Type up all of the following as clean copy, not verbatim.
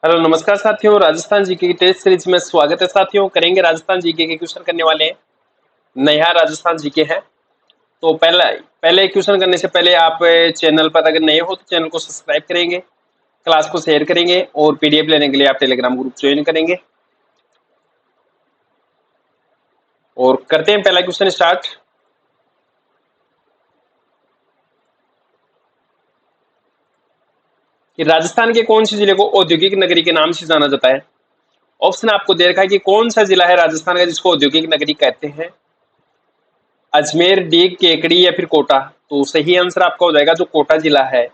Hello नमस्कार साथियों, Rajasthan GK की टेस्ट सीरीज में स्वागत है साथियों। करेंगे राजस्थान जीके के क्वेश्चन करने वाले हैं। नया राजस्थान जीके है। तो पहले क्वेश्चन करने से पहले आप चैनल पर अगर नए हो तो चैनल को सब्सक्राइब करेंगे, क्लास को शेयर करेंगे और पीडीएफ लेने के लिए आप टेलीग्राम ग्रुप ज्वाइन करेंगे। और करते हैं पहला क्वेश्चन स्टार्ट। कि राजस्थान के कौन से जिले को औद्योगिक नगरी के नाम से जाना जाता है? ऑप्शन आपको दे रखा है कि कौन सा जिला है राजस्थान का जिसको औद्योगिक नगरी कहते हैं। अजमेर, डीग, केकड़ी या फिर कोटा। तो सही आंसर आपका हो जाएगा जो कोटा जिला है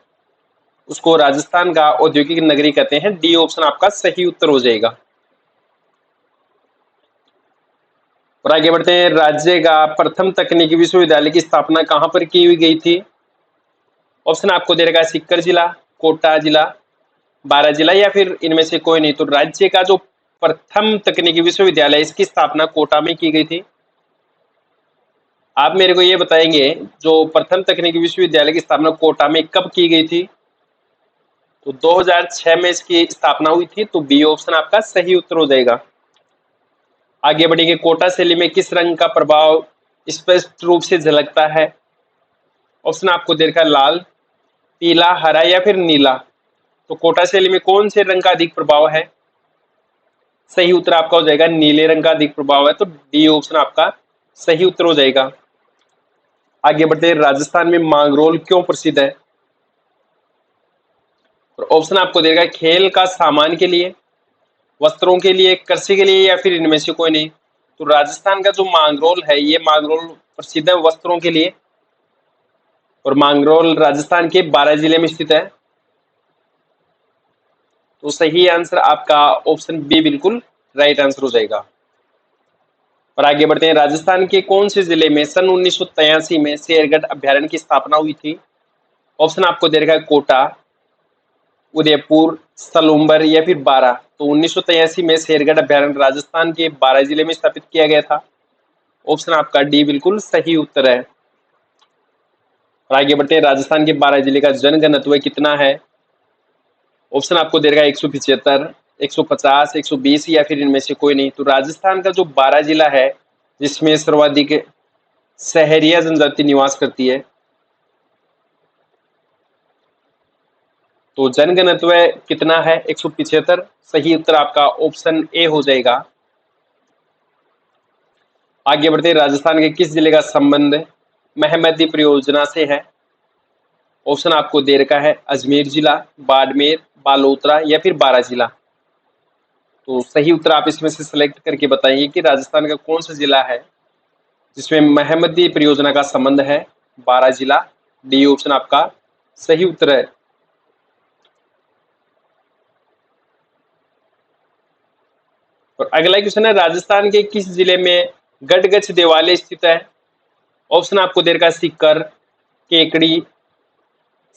उसको राजस्थान का औद्योगिक नगरी कहते हैं। डी ऑप्शन आपका सही उत्तर हो जाएगा। और आगे बढ़ते हैं। राज्य का प्रथम तकनीकी विश्वविद्यालय की स्थापना कहां पर की गई थी? ऑप्शन आपको दे रखा है सीकर जिला, कोटा जिला, बारा जिला या फिर इनमें से कोई नहीं। तो राज्य का जो प्रथम तकनीकी विश्वविद्यालय इसकी स्थापना कोटा में की गई थी। आप मेरे को ये बताएंगे जो प्रथम तकनीकी विश्वविद्यालय की स्थापना कोटा में कब की गई थी? तो 2006 में इसकी स्थापना हुई थी। तो बी ऑप्शन आपका सही उत्तर हो जाएगा। आगे बढ़ेंगे। कोटा शैली में किस रंग का प्रभाव स्पष्ट रूप से झलकता है? ऑप्शन आपको दे रखा है लाल, पीला, हरा या फिर नीला। तो कोटा शैली में कौन से रंग का अधिक प्रभाव है? सही उत्तर आपका हो जाएगा नीले रंग का अधिक प्रभाव है। तो डी ऑप्शन आपका सही उत्तर हो जाएगा। आगे बढ़ते हैं। राजस्थान में मांगरोल क्यों प्रसिद्ध है? और ऑप्शन आपको दे रखा है खेल का सामान के लिए, वस्त्रों के लिए, कृषि के लिए या फिर इनमें से कोई नहीं। तो राजस्थान का जो मांगरोल है ये मांगरोल प्रसिद्ध है वस्त्रों के लिए। और मांगरोल राजस्थान के बारां जिले में स्थित है। तो सही आंसर आपका ऑप्शन बी बिल्कुल राइट आंसर हो जाएगा। और आगे बढ़ते हैं। राजस्थान के कौन से जिले में सन 1983 में शेरगढ़ अभ्यारण्य की स्थापना हुई थी? ऑप्शन आपको दे रखा है कोटा, उदयपुर, सलूम्बर या फिर बारा। तो 1983 में शेरगढ़ अभ्यारण्य राजस्थान के बारा जिले में स्थापित किया गया था। ऑप्शन आपका डी बिल्कुल सही उत्तर है। और आगे बढ़ते हैं। राजस्थान के बारह जिले का जनघनत्व कितना है? ऑप्शन आपको दे रखा है 175, 150, 120 या फिर इनमें से कोई नहीं। तो राजस्थान का जो बारह जिला है जिसमें सर्वाधिक सहरिया जनजाति निवास करती है, तो जनघनत्व कितना है? 175। सही उत्तर आपका ऑप्शन ए हो जाएगा। आगे बढ़ते हैं। राजस्थान के किस जिले का संबंध महमदी परियोजना से है? ऑप्शन आपको दे रखा है अजमेर जिला, बाड़मेर, बालोतरा या फिर बारा जिला। तो सही उत्तर आप इसमें से सिलेक्ट करके बताइए कि राजस्थान का कौन सा जिला है जिसमें महमदी परियोजना का संबंध है। बारा जिला। डी ऑप्शन आपका सही उत्तर है। और अगला क्वेश्चन है। राजस्थान के किस जिले में गढ़गछ देवालय स्थित है? ऑप्शन आपको दे रखा है सीकर, केकड़ी,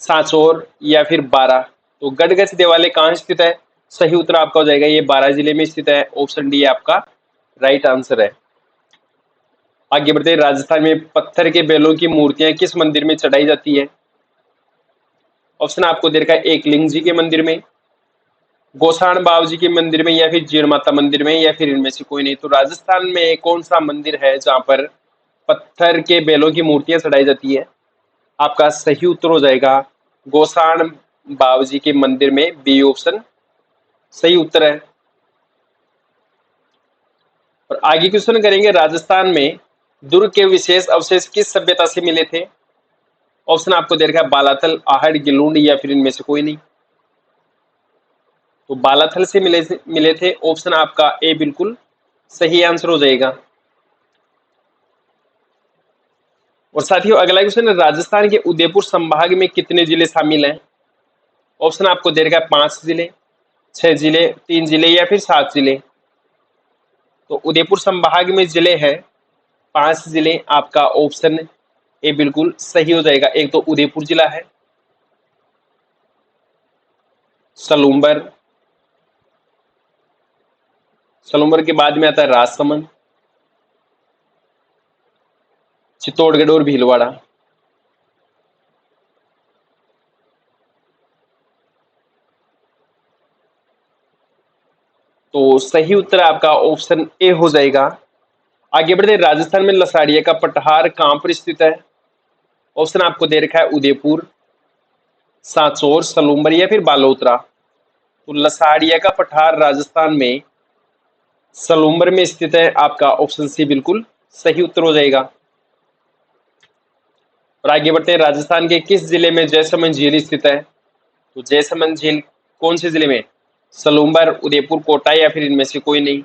सांचौर या फिर बारा। तो गढ़गछ देवालय कहाँ स्थित है? सही उत्तर आपका हो जाएगा ये बारा जिले में स्थित है। ऑप्शन डी आपका राइट आंसर है। आगे बढ़ते हैं। राजस्थान में पत्थर के बैलों की मूर्तियां किस मंदिर में चढ़ाई जाती है? ऑप्शन आपको दे रखा है एकलिंग जी के मंदिर में, गोसाण बाबा जी के मंदिर में या फिर जीण माता मंदिर में या फिर इनमें से कोई नहीं। तो राजस्थान में कौन सा मंदिर है जहां पर पत्थर के बैलों की मूर्तियां चढ़ाई जाती है? आपका सही उत्तर हो जाएगा गोसाण बाबा जी के मंदिर में। बी ऑप्शन सही उत्तर है। और आगे क्वेश्चन करेंगे। राजस्थान में दुर्ग के विशेष अवशेष किस सभ्यता से मिले थे? ऑप्शन आपको दे रखा है बालाथल, आहड़, गिलूंड या फिर इनमें से कोई नहीं। तो बालाथल से मिले थे। ऑप्शन आपका ए बिल्कुल सही आंसर हो जाएगा। और साथियों अगला क्वेश्चन है। राजस्थान के उदयपुर संभाग में कितने जिले शामिल हैं? ऑप्शन आपको दे रखा है 5 जिले, 6 जिले, 3 जिले या फिर 7 जिले। तो उदयपुर संभाग में जिले हैं 5 जिले। आपका ऑप्शन ए बिल्कुल सही हो जाएगा। एक तो उदयपुर जिला है, सलूम्बर, सलूम्बर के बाद में आता है राजसमंद, चित्तौड़गढ़ और भीलवाड़ा। तो सही उत्तर आपका ऑप्शन ए हो जाएगा। आगे बढ़ते, राजस्थान में लसाड़िया का पठार कहां पर स्थित है? ऑप्शन आपको दे रखा है उदयपुर, सांचौर, सलूम्बर या फिर बालोतरा। तो लसाड़िया का पठार राजस्थान में सलूम्बर में स्थित है, आपका ऑप्शन सी बिल्कुल सही उत्तर हो जाएगा। और आगे बढ़ते हैं, राजस्थान के किस जिले में जैसलमेर झील स्थित है? तो जैसलमेर झील कौन से जिले में? सलूम्बर, उदयपुर, कोटा या फिर इनमें से कोई नहीं।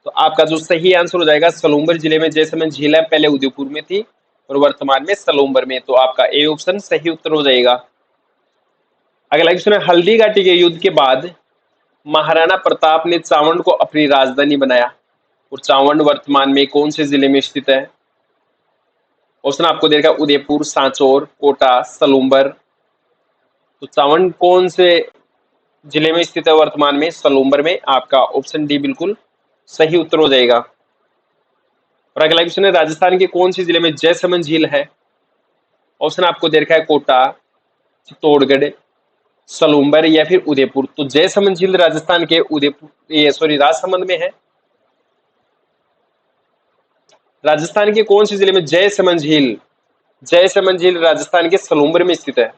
तो आपका जो सही आंसर हो जाएगा, सलूम्बर जिले में जैसलमेर झील है, पहले उदयपुर में थी और वर्तमान में सलूम्बर में। तो आपका ए ऑप्शन सही उत्तर हो जाएगा। अगला क्वेश्चन है, हल्दी घाटी के युद्ध के बाद महाराणा प्रताप ने चावंड को अपनी राजधानी बनाया और चावंड वर्तमान में कौन से जिले में स्थित है? ऑप्शन आपको दे रखा है उदयपुर, सांचौर, कोटा, सलूम्बर। तो चावंड कौन से जिले में स्थित है वर्तमान में? सलूम्बर में। आपका ऑप्शन डी बिल्कुल सही उत्तर हो जाएगा। और अगला क्वेश्चन है, राजस्थान के कौन से जिले में जैसलमेर झील है? ऑप्शन आपको दे रखा है कोटा, चित्तौड़गढ़, सलूम्बर या फिर उदयपुर। तो जैसलमेर झील राजस्थान के राजसमंद में है। राजस्थान के कौन से जिले में जैसलमेर झील? जैसलमेर झील राजस्थान के सलूम्बर में स्थित है।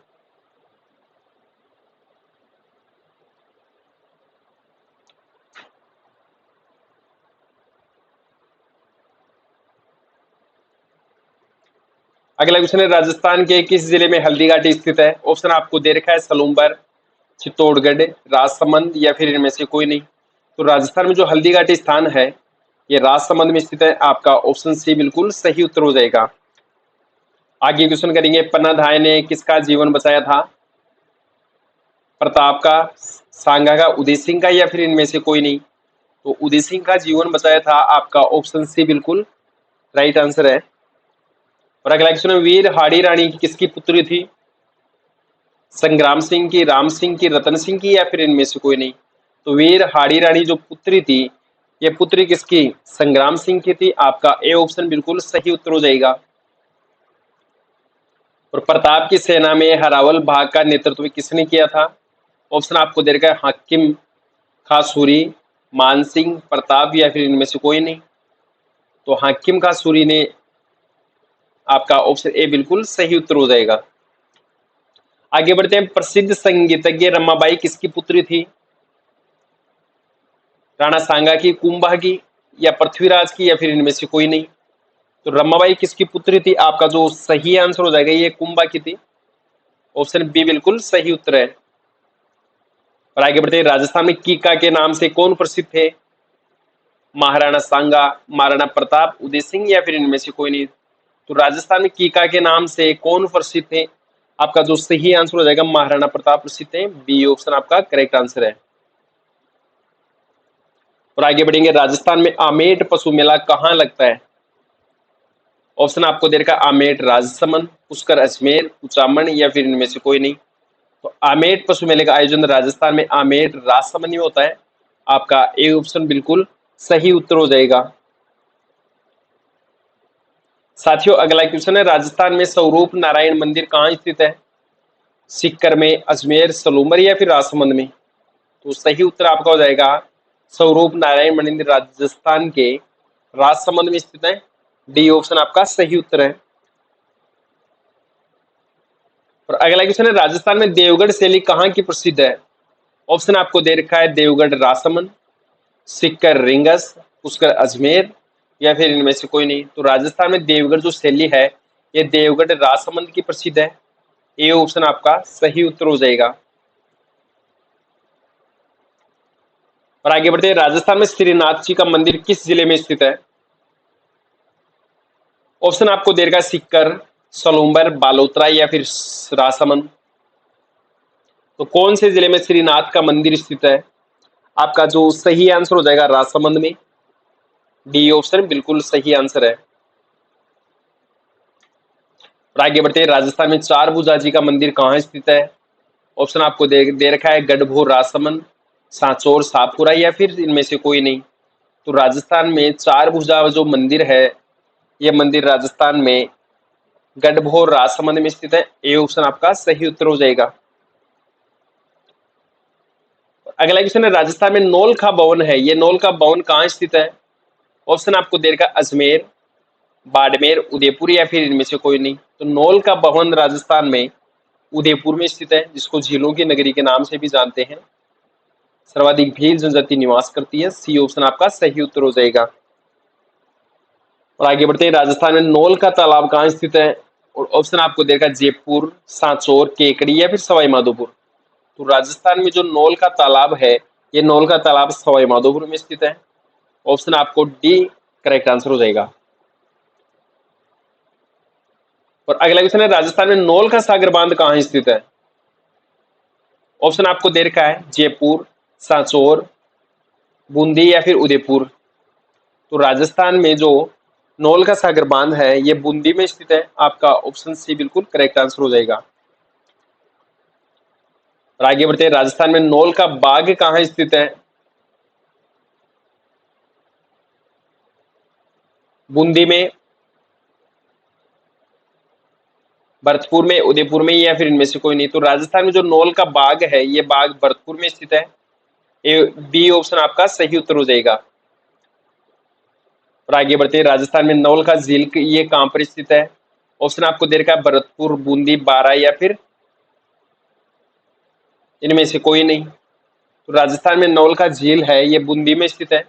अगला क्वेश्चन है, राजस्थान के किस जिले में हल्दी घाटी स्थित है? ऑप्शन आपको दे रखा है सलूम्बर, चित्तौड़गढ़, राजसमंद या फिर इनमें से कोई नहीं। तो राजस्थान में जो हल्दी घाटी स्थान है ये राजसमंद में स्थित है। आपका ऑप्शन सी बिल्कुल सही उत्तर हो जाएगा। आगे क्वेश्चन करेंगे, पन्नाधाय ने किसका जीवन बचाया था? प्रताप का, सांगा का, उदय सिंह का या फिर इनमें से कोई नहीं। तो उदय सिंह का जीवन बचाया था। आपका ऑप्शन सी बिल्कुल राइट आंसर है। और अगला क्वेश्चन है, वीर हाड़ी रानी किसकी पुत्री थी? संग्राम सिंह की, राम सिंह की, रतन सिंह की या फिर इनमें से कोई नहीं। तो वीर हाड़ी रानी जो पुत्री थी, ये पुत्री किसकी? संग्राम सिंह की थी। आपका ए ऑप्शन बिल्कुल सही उत्तर हो जाएगा। और प्रताप की सेना में हरावल भाग का नेतृत्व किसने किया था? ऑप्शन आपको दे रखा है हाकिम खासूरी, मान सिंह, प्रताप या फिर इनमें से कोई नहीं। तो हाकिम खासूरी ने, आपका ऑप्शन ए बिल्कुल सही उत्तर हो जाएगा। आगे बढ़ते हैं, प्रसिद्ध संगीतज्ञ रमाबाई किसकी पुत्री थी? राणा सांगा की, कुंभा की या पृथ्वीराज की या फिर इनमें से कोई नहीं। तो रमाबाई किसकी पुत्री थी? आपका जो सही आंसर हो जाएगा ये कुंभा की थी। ऑप्शन बी बिल्कुल सही उत्तर है। और आगे बढ़ते हैं, राजस्थान में कीका के नाम से कौन प्रसिद्ध थे? महाराणा सांगा, महाराणा प्रताप, उदय सिंह या फिर इनमें से कोई नहीं। तो राजस्थान में कीका के नाम से कौन प्रसिद्ध थे? आपका जो सही आंसर हो जाएगा महाराणा प्रताप प्रसिद्ध है। बी ऑप्शन आपका करेक्ट आंसर है। और आगे बढ़ेंगे, राजस्थान में आमेट पशु मेला कहाँ लगता है? ऑप्शन आपको दे रखा है आमेट राजसमंद, पुष्कर अजमेर, कुचामन या फिर इनमें से कोई नहीं। तो आमेट पशु मेले का आयोजन राजस्थान में आमेट राजसमंद में होता है। आपका ए ऑप्शन बिल्कुल सही उत्तर हो जाएगा। साथियों, अगला क्वेश्चन है, राजस्थान में स्वरूप नारायण मंदिर कहाँ स्थित है? सीकर में, अजमेर, सलूम्बर या फिर राजसमंद में। तो सही उत्तर आपका हो जाएगा स्वरूप नारायण मंदिर राजस्थान के राजसमंद में स्थित है। डी ऑप्शन आपका सही उत्तर है। और अगला क्वेश्चन है, राजस्थान में देवगढ़ शैली कहाँ की प्रसिद्ध है? ऑप्शन आपको दे रखा है देवगढ़ राजसमंद, सीकर रींगस, पुष्कर अजमेर या फिर इनमें से कोई नहीं। तो राजस्थान में देवगढ़ जो शैली है ये देवगढ़ राजसमंद की प्रसिद्ध है। ए ऑप्शन आपका सही उत्तर हो जाएगा। और आगे बढ़ते हैं, राजस्थान में श्रीनाथ जी का मंदिर किस जिले में स्थित है? ऑप्शन आपको दे रखा है सीकर, सलूम्बर, बालोतरा या फिर राजसमंद। तो कौन से जिले में श्रीनाथ का मंदिर स्थित है? आपका जो सही आंसर हो जाएगा राजसमंद में। डी ऑप्शन बिल्कुल सही आंसर है। और आगे बढ़ते हैं, राजस्थान में चार भुजा जी का मंदिर कहाँ स्थित है? ऑप्शन आपको दे रखा है गढ़भोर राजसमंद, सांचौर, सातपुरा या फिर इनमें से कोई नहीं। तो राजस्थान में चार भुजा जो मंदिर है यह मंदिर राजस्थान में गढ़भोर राजसमंद में स्थित है। ए ऑप्शन आपका सही उत्तर हो जाएगा। अगला क्वेश्चन है, राजस्थान में नौलखा भवन है, ये नौलखा भवन कहाँ स्थित है? ऑप्शन आपको दे रखा अजमेर, बाड़मेर, उदयपुर या फिर इनमें से कोई नहीं। तो नौलखा भवन राजस्थान में उदयपुर में स्थित है, जिसको झीलों की नगरी के नाम से भी जानते हैं। सर्वाधिक भील जनजाति निवास करती है। सी ऑप्शन आपका सही उत्तर हो जाएगा। और आगे बढ़ते हैं, राजस्थान में नौलखा तालाब कहाँ स्थित है? और ऑप्शन आपको देगा जयपुर, सांचौर, केकड़ी या फिर सवाई माधोपुर। तो राजस्थान में जो नौलखा तालाब है, ये नौलखा तालाब सवाई माधोपुर में स्थित है। ऑप्शन आपको डी करेक्ट आंसर हो जाएगा। और अगला क्वेश्चन है, राजस्थान में नौलखा सागर बांध कहाँ स्थित है? ऑप्शन आपको दे रखा है जयपुर, सांचौर, बूंदी या फिर उदयपुर। तो राजस्थान में जो नौलखा सागर बांध है, ये बूंदी में स्थित है। आपका ऑप्शन सी बिल्कुल करेक्ट आंसर हो जाएगा। और आगे बढ़ते हैं, राजस्थान में नौलखा बाग कहाँ स्थित है? बूंदी में, भरतपुर में, उदयपुर में या फिर इनमें से कोई नहीं। तो राजस्थान में जो नौलखा बाग है, ये बाग भरतपुर में स्थित है। बी ऑप्शन आपका सही उत्तर हो जाएगा। और आगे बढ़ते हैं, राजस्थान में नौलखा झील ये कहां पर स्थित है? ऑप्शन आपको दे रखा है भरतपुर, बूंदी, बारा या फिर इनमें से कोई नहीं। तो राजस्थान में नौलखा झील है, ये बूंदी में स्थित है।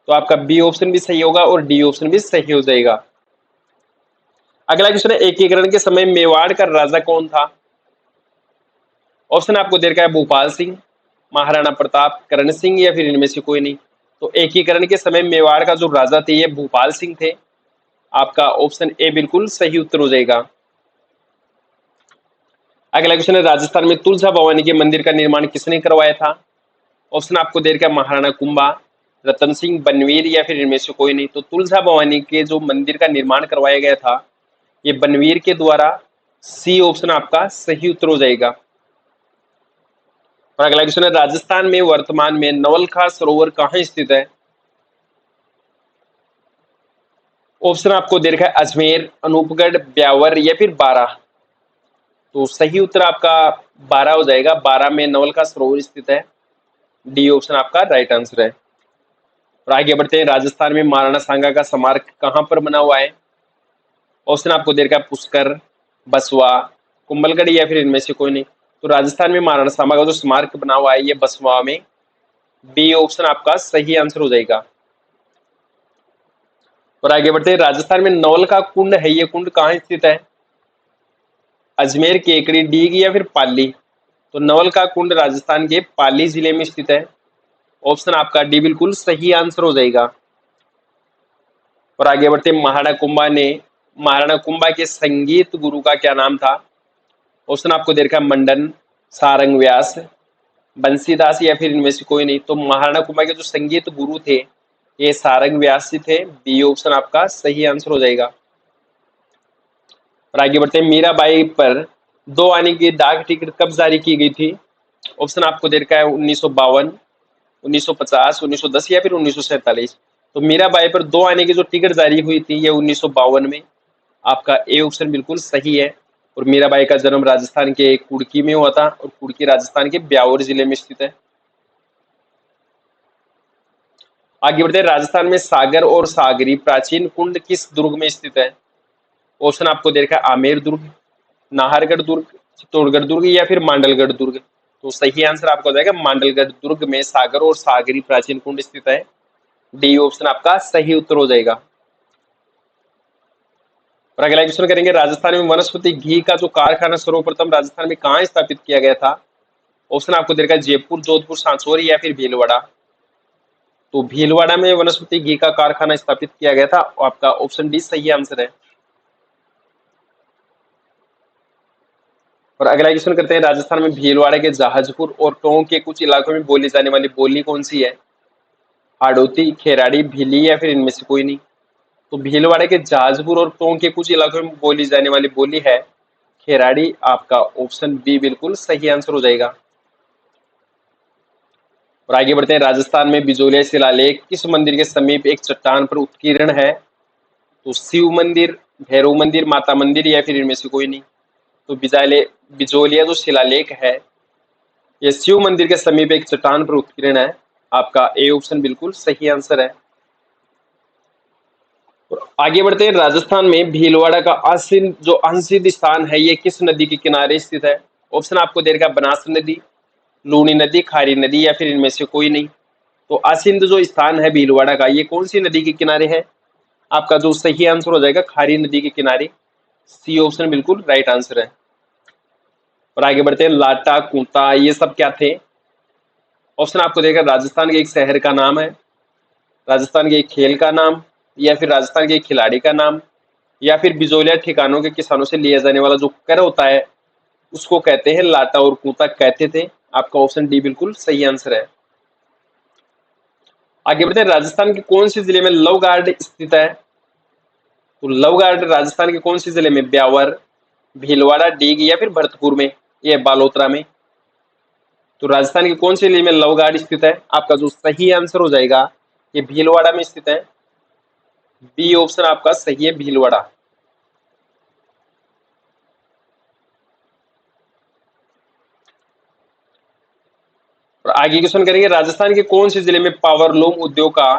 तो आपका बी ऑप्शन भी सही होगा और डी ऑप्शन भी सही हो जाएगा। अगला क्वेश्चन है, एकीकरण के समय मेवाड़ का राजा कौन था? ऑप्शन आपको दे रखा है भूपाल सिंह, महाराणा प्रताप, करण सिंह या फिर इनमें से कोई नहीं। तो एकीकरण के समय मेवाड़ का जो राजा थे, ये भूपाल सिंह थे। आपका ऑप्शन ए बिल्कुल सही उत्तर हो जाएगा। अगला क्वेश्चन है, राजस्थान में तुलसा भवानी के मंदिर का निर्माण किसने करवाया था? ऑप्शन आपको दे रखा है महाराणा कुंभा, रतन सिंह, बनवीर या फिर इनमें से कोई नहीं। तो तुलसा भवानी के जो मंदिर का निर्माण करवाया गया था, ये बनवीर के द्वारा। सी ऑप्शन आपका सही उत्तर हो जाएगा। और अगला क्वेश्चन है, राजस्थान में वर्तमान में नवलखा सरोवर कहाँ स्थित है? ऑप्शन आपको दे रखा है अजमेर, अनूपगढ़, ब्यावर या फिर बारा। तो सही उत्तर आपका बारा हो जाएगा। बारा में नवलखा सरोवर स्थित है। डी ऑप्शन आपका राइट आंसर है। और आगे बढ़ते हैं, राजस्थान में महाराणा सांगा का स्मारक कहाँ पर बना हुआ है? ऑप्शन आपको दे रखा है पुष्कर, बसवा, कुंभलगढ़ या फिर इनमें से कोई नहीं। तो राजस्थान में महाराणा सांगा का जो स्मारक बना हुआ है, ये बसवा में। बी ऑप्शन आपका सही आंसर हो जाएगा। और आगे बढ़ते हैं, राजस्थान में नवलखा कुंड है, ये कुंड कहाँ स्थित है? अजमेर, केकड़ी, डीग या फिर पाली। तो नवलखा कुंड राजस्थान के पाली जिले में स्थित है। ऑप्शन आपका डी बिल्कुल सही आंसर हो जाएगा। और आगे बढ़ते हैं, महाराणा कुंभा के संगीत गुरु का क्या नाम था? ऑप्शन आपको दे रखा है मंडन, सारंग व्यास, बंसीदास या फिर इनमें से कोई नहीं। तो महाराणा कुंभा के जो संगीत गुरु थे, ये सारंग व्यास जी थे। बी ऑप्शन आपका सही आंसर हो जाएगा। और आगे बढ़ते हैं, मीराबाई पर 2 आने की डाक टिकट कब जारी की गई थी? ऑप्शन आपको दे रखा है 1952, 1950, 1910 या फिर 1947। तो मीराबाई पर 2 आने की जो टिकट जारी हुई थी, ये 1952 में। आपका ए ऑप्शन बिल्कुल सही है। और मीराबाई का जन्म राजस्थान के कुड़की में हुआ था, और कुड़की राजस्थान के ब्यावर जिले में स्थित है। आगे बढ़ते हैं, राजस्थान में सागर और सागरी प्राचीन कुंड किस दुर्ग में स्थित है? ऑप्शन आपको दे रखा है आमेर दुर्ग, नाहरगढ़ दुर्ग, चित्तौड़गढ़ दुर्ग या फिर मांडलगढ़ दुर्ग। तो सही आंसर आपका हो जाएगा मांडलगढ़ दुर्ग में सागर और सागरी प्राचीन कुंड स्थित है। डी ऑप्शन आपका सही उत्तर हो जाएगा। और अगला क्वेश्चन करेंगे, राजस्थान में वनस्पति घी का जो कारखाना सर्वप्रथम राजस्थान में कहाँ स्थापित किया गया था? ऑप्शन आपको दे रखा है जयपुर, जोधपुर, सांचौर या फिर भीलवाड़ा। तो भीलवाड़ा में वनस्पति घी का कारखाना स्थापित किया गया था। आपका ऑप्शन डी सही आंसर है। और अगला क्वेश्चन करते हैं, राजस्थान में भीलवाड़ा के जहाजपुर और टोंक के कुछ इलाकों में बोली जाने वाली बोली कौन सी है? हाड़ौती, खेराड़ी, भीली या फिर इनमें से कोई नहीं। तो भीलवाड़ा के जहाजपुर और टोंक के कुछ इलाकों में बोली जाने वाली बोली है खेराड़ी। आपका ऑप्शन बी बिल्कुल सही आंसर हो जाएगा। और आगे बढ़ते हैं, राजस्थान में बिजोलिया शिलालेख किस मंदिर के समीप एक चट्टान पर उत्कीर्ण है? तो शिव मंदिर, भैरव मंदिर, माता मंदिर या फिर इनमें से कोई नहीं। तो बिजोलिया जो शिलालेख है, ये शिव मंदिर के समीप एक चट्टान पर उत्कीर्ण है। आपका ए ऑप्शन बिल्कुल सही आंसर है। और आगे बढ़ते हैं, राजस्थान में भीलवाड़ा का आसीन जो अनसिद्ध स्थान है ये किस नदी के किनारे स्थित है? ऑप्शन आपको दे रखा है बनास नदी, लूनी नदी, खारी नदी या फिर इनमें से कोई नहीं। तो आसिंद जो स्थान है भीलवाड़ा का ये कौन सी नदी के किनारे है? आपका जो सही आंसर हो जाएगा खारी नदी के किनारे, सी ऑप्शन बिल्कुल राइट आंसर है। और आगे बढ़ते हैं, लाटा कुंता ये सब क्या थे? ऑप्शन आपको देगा राजस्थान के एक शहर का नाम है, राजस्थान के एक खेल का नाम, या फिर राजस्थान के एक खिलाड़ी का नाम, या फिर बिजोलिया ठिकानों के किसानों से लिया जाने वाला जो कर होता है उसको कहते हैं लाटा और कुंता कहते थे। आपका ऑप्शन डी बिल्कुल सही आंसर है। आगे बढ़ते हैं, राजस्थान के कौन से जिले में लव गार्ड स्थित है? तो लव गार्ड राजस्थान के कौन से जिले में? ब्यावर, भीलवाड़ा, डीग या फिर भरतपुर में, ये बालोतरा में। तो राजस्थान के कौन से जिले में लव गार्ड स्थित है? आपका जो सही आंसर हो जाएगा ये भीलवाड़ा में स्थित है, बी ऑप्शन आपका सही है भीलवाड़ा। और आगे क्वेश्चन करेंगे, राजस्थान के कौन से जिले में पावरलूम उद्योग का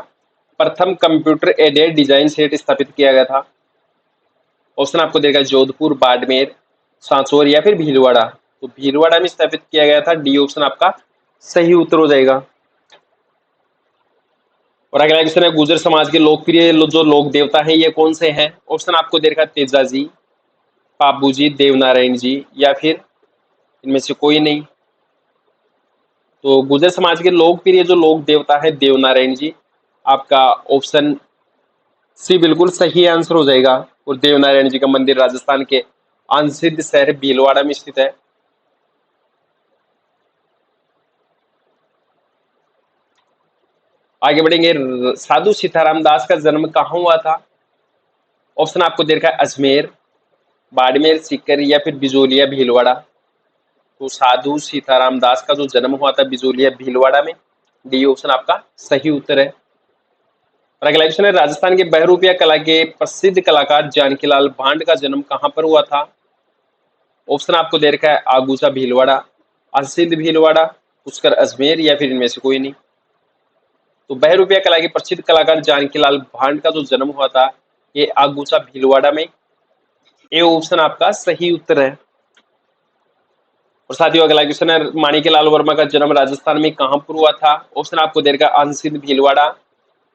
प्रथम कंप्यूटर एडेड डिजाइन सेट स्थापित किया गया था? ऑप्शन आपको देगा जोधपुर, बाड़मेर, सांचौर या फिर भीलवाड़ा। तो भीलवाड़ा में स्थापित किया गया था, डी ऑप्शन आपका सही उत्तर हो जाएगा। और अगला क्वेश्चन है, गुर्जर समाज के लोकप्रिय जो लोक देवता हैं ये कौन से हैं? ऑप्शन आपको दे रखा तेजा जी, पाबू जी, देवनारायण जी या फिर इनमें से कोई नहीं। तो गुर्जर समाज के लोकप्रिय जो लोक देवता है देवनारायण जी, आपका ऑप्शन सी बिल्कुल सही आंसर हो जाएगा। और देवनारायण जी का मंदिर राजस्थान के अनसिद्ध शहर भीलवाड़ा में स्थित है। आगे बढ़ेंगे, साधु सीताराम दास का जन्म कहाँ हुआ था? ऑप्शन आपको दे रखा है अजमेर, बाड़मेर, सीकर या फिर बिजोलिया भीलवाड़ा। तो साधु सीताराम दास का जो जन्म हुआ था बिजोलिया भीलवाड़ा में, डी ऑप्शन आपका सही उत्तर है। और अगला क्वेश्चन है, राजस्थान के बहरूपिया कला के प्रसिद्ध कलाकार जानकीलाल भांड का जन्म कहाँ पर हुआ था? ऑप्शन आपको दे रखा है आगूचा भीलवाड़ा, असिंध भीलवाड़ा, पुष्कर अजमेर या फिर इनमें से कोई नहीं। तो बहरूपिया कला के प्रसिद्ध कलाकार जानकीलाल भांड का जो जन्म हुआ था ये आगूचा भीलवाड़ा में, ए ऑप्शन आपका सही उत्तर है। और साथियों अगला क्वेश्चन है, माणिक्यलाल वर्मा का जन्म राजस्थान में कहां पर हुआ था? ऑप्शन आपको दे रखा अनसिंध भीलवाड़ा,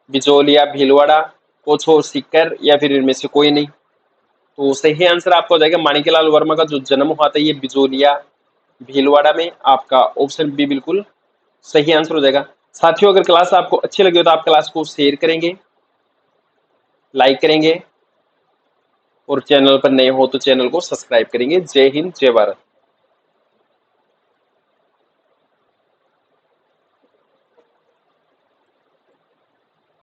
बिजोलिया भीलवाड़ा, कोछो सीकर या फिर इनमें से कोई नहीं। तो सही आंसर आपका हो जाएगा माणिक्यलाल वर्मा का जो जन्म हुआ था ये बिजोलिया भीलवाड़ा में, आपका ऑप्शन बी बिल्कुल सही आंसर हो जाएगा। साथियों अगर क्लास आपको अच्छी लगी हो तो आप क्लास को शेयर करेंगे, लाइक करेंगे और चैनल पर नए हो तो चैनल को सब्सक्राइब करेंगे। जय हिंद, जय भारत।